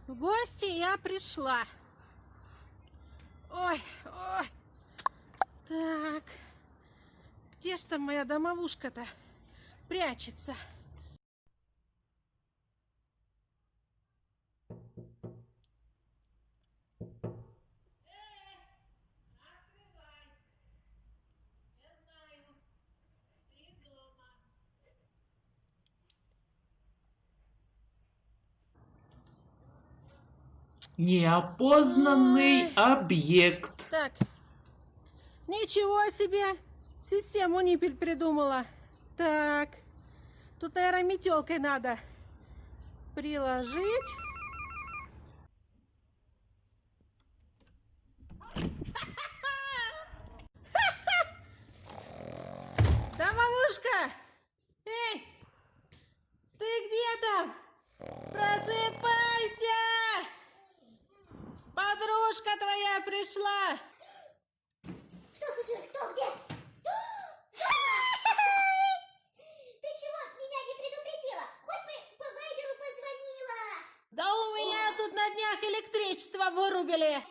В гости я пришла. Ой, ой. Так. Где ж там моя домовушка-то прячется? Неопознанный Ой. объект. Так. Ничего себе! Систему Ниппель придумала. Так. Тут, наверное, метелкой надо приложить. Домовушка! Эй! Ты где там? Просыпайся! Подружка твоя пришла! Что случилось? Кто? Где? Ты чего меня не предупредила? Хоть бы по вайберу позвонила. Да у меня тут на днях электричество вырубили!